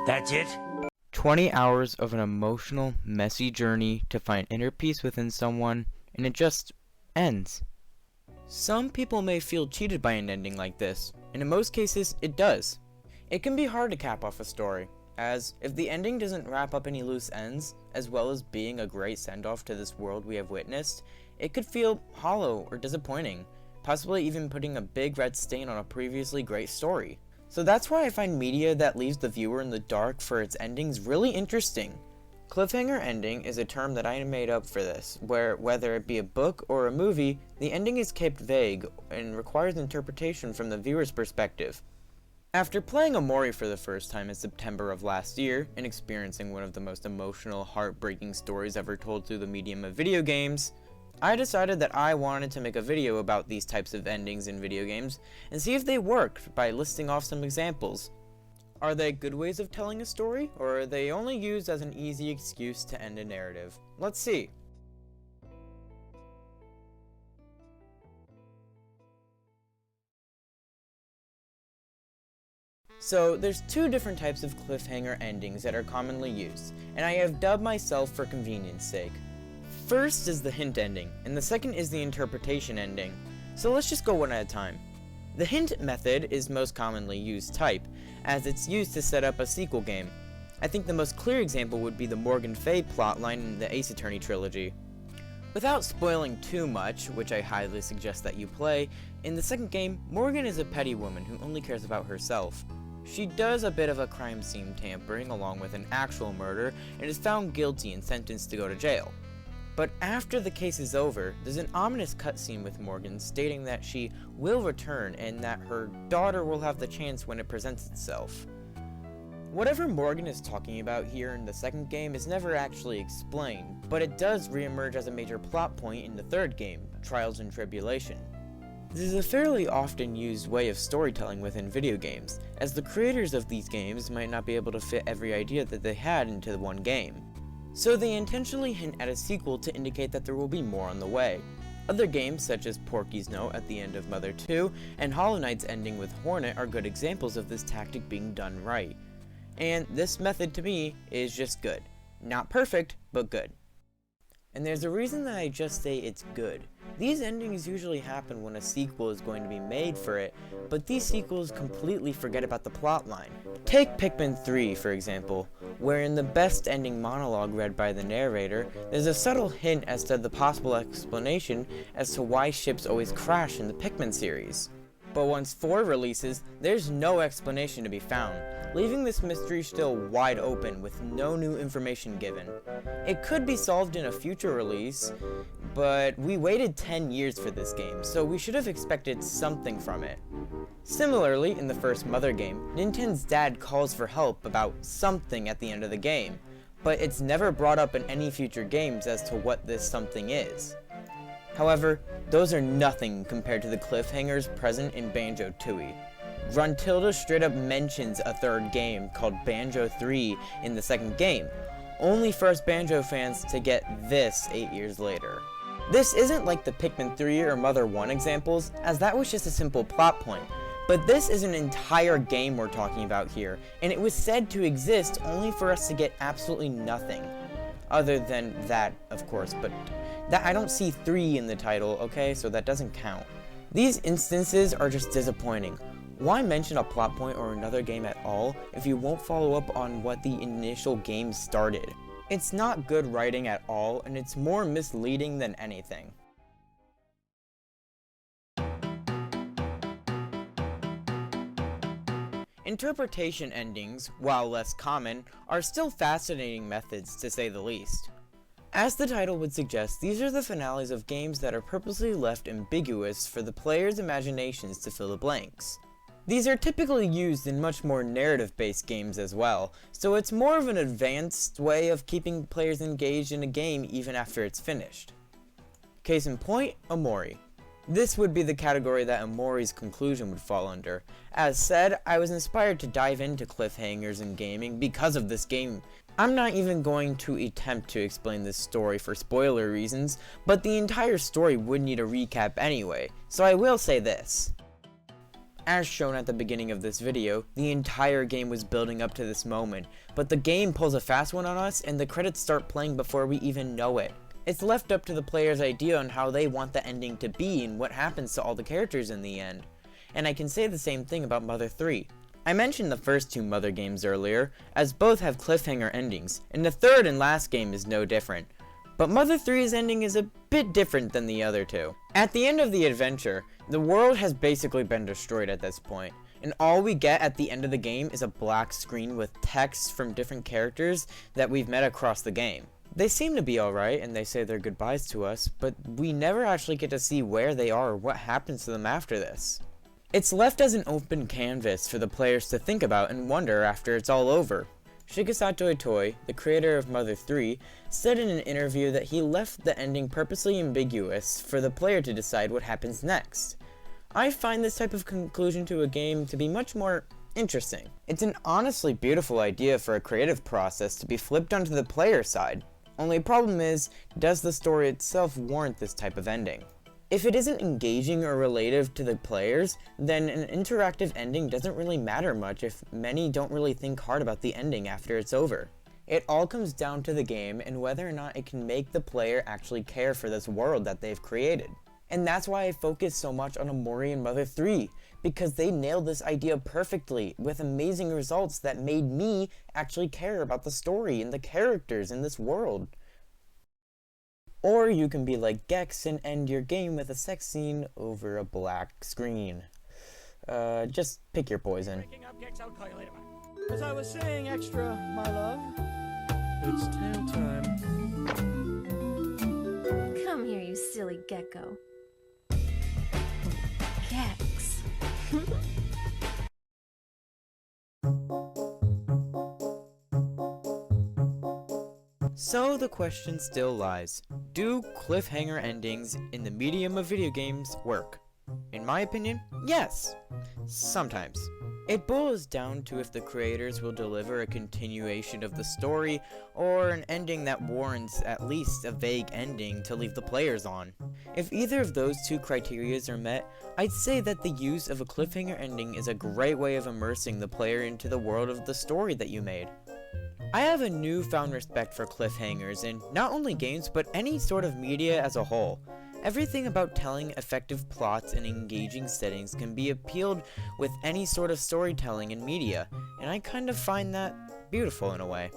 That's it? 20 hours of an emotional, messy journey to find inner peace within someone, and it just ends. Some people may feel cheated by an ending like this, and in most cases, it does. It can be hard to cap off a story, as if the ending doesn't wrap up any loose ends, as well as being a great send-off to this world we have witnessed, it could feel hollow or disappointing, possibly even putting a big red stain on a previously great story. So that's why I find media that leaves the viewer in the dark for its endings really interesting. Cliffhanger ending is a term that I made up for this, where whether it be a book or a movie, the ending is kept vague and requires interpretation from the viewer's perspective. After playing Omori for the first time in September of last year, and experiencing one of the most emotional, heartbreaking stories ever told through the medium of video games, I decided that I wanted to make a video about these types of endings in video games, and see if they worked by listing off some examples. Are they good ways of telling a story, or are they only used as an easy excuse to end a narrative? Let's see. So, there's two different types of cliffhanger endings that are commonly used, and I have dubbed myself for convenience sake. First is the hint ending, and the second is the interpretation ending. So let's just go one at a time. The hint method is most commonly used type, as it's used to set up a sequel game. I think the most clear example would be the Morgan Fay plotline in the Ace Attorney trilogy. Without spoiling too much, which I highly suggest that you play, in the second game, Morgan is a petty woman who only cares about herself. She does a bit of a crime scene tampering along with an actual murder, and is found guilty and sentenced to go to jail. But after the case is over, there's an ominous cutscene with Morgan stating that she will return and that her daughter will have the chance when it presents itself. Whatever Morgan is talking about here in the second game is never actually explained, but it does reemerge as a major plot point in the third game, Trials and Tribulation. This is a fairly often used way of storytelling within video games, as the creators of these games might not be able to fit every idea that they had into one game. So they intentionally hint at a sequel to indicate that there will be more on the way. Other games such as Porky's Note at the end of Mother 2 and Hollow Knight's ending with Hornet are good examples of this tactic being done right. And this method to me is just good. Not perfect, but good. And there's a reason that I just say it's good. These endings usually happen when a sequel is going to be made for it, but these sequels completely forget about the plotline. Take Pikmin 3, for example, where in the best ending monologue read by the narrator, there's a subtle hint as to the possible explanation as to why ships always crash in the Pikmin series. But once 4 releases, there's no explanation to be found, leaving this mystery still wide open with no new information given. It could be solved in a future release, but we waited 10 years for this game, so we should have expected something from it. Similarly, in the first Mother game, Ninten's dad calls for help about something at the end of the game, but it's never brought up in any future games as to what this something is. However, those are nothing compared to the cliffhangers present in Banjo-Tooie. Gruntilda straight up mentions a third game called Banjo 3 in the second game, only for us Banjo fans to get this 8 years later. This isn't like the Pikmin 3 or Mother 1 examples, as that was just a simple plot point, but this is an entire game we're talking about here, and it was said to exist only for us to get absolutely nothing. Other than that, of course, but that I don't see 3 in the title, okay, so that doesn't count. These instances are just disappointing. Why mention a plot point or another game at all if you won't follow up on what the initial game started? It's not good writing at all, and it's more misleading than anything. Interpretation endings, while less common, are still fascinating methods to say the least. As the title would suggest, these are the finales of games that are purposely left ambiguous for the player's imaginations to fill the blanks. These are typically used in much more narrative-based games as well, so it's more of an advanced way of keeping players engaged in a game even after it's finished. Case in point, Omori. This would be the category that Omori's conclusion would fall under. As said, I was inspired to dive into cliffhangers in gaming because of this game. I'm not even going to attempt to explain this story for spoiler reasons, but the entire story would need a recap anyway, so I will say this. As shown at the beginning of this video, the entire game was building up to this moment, but the game pulls a fast one on us and the credits start playing before we even know it. It's left up to the player's idea on how they want the ending to be and what happens to all the characters in the end. And I can say the same thing about Mother 3. I mentioned the first two Mother games earlier, as both have cliffhanger endings, and the third and last game is no different. But Mother 3's ending is a bit different than the other two. At the end of the adventure, the world has basically been destroyed at this point, and all we get at the end of the game is a black screen with text from different characters that we've met across the game. They seem to be alright and they say their goodbyes to us, but we never actually get to see where they are or what happens to them after this. It's left as an open canvas for the players to think about and wonder after it's all over. Shigesato Itoi, the creator of Mother 3, said in an interview that he left the ending purposely ambiguous for the player to decide what happens next. I find this type of conclusion to a game to be much more interesting. It's an honestly beautiful idea for a creative process to be flipped onto the player side. Only problem is, does the story itself warrant this type of ending? If it isn't engaging or relative to the players, then an interactive ending doesn't really matter much if many don't really think hard about the ending after it's over. It all comes down to the game and whether or not it can make the player actually care for this world that they've created. And that's why I focus so much on Omori and Mother 3, because they nailed this idea perfectly with amazing results that made me actually care about the story and the characters in this world. Or you can be like Gex and end your game with a sex scene over a black screen. Just pick your poison. As I was saying, extra, my love, it's tail time. Come here, you silly gecko. Gex. So the question still lies, do cliffhanger endings in the medium of video games work? In my opinion, yes. Sometimes. It boils down to if the creators will deliver a continuation of the story, or an ending that warrants at least a vague ending to leave the players on. If either of those two criteria are met, I'd say that the use of a cliffhanger ending is a great way of immersing the player into the world of the story that you made. I have a newfound respect for cliffhangers in not only games, but any sort of media as a whole. Everything about telling effective plots and engaging settings can be appealed with any sort of storytelling in media, and I kind of find that beautiful in a way.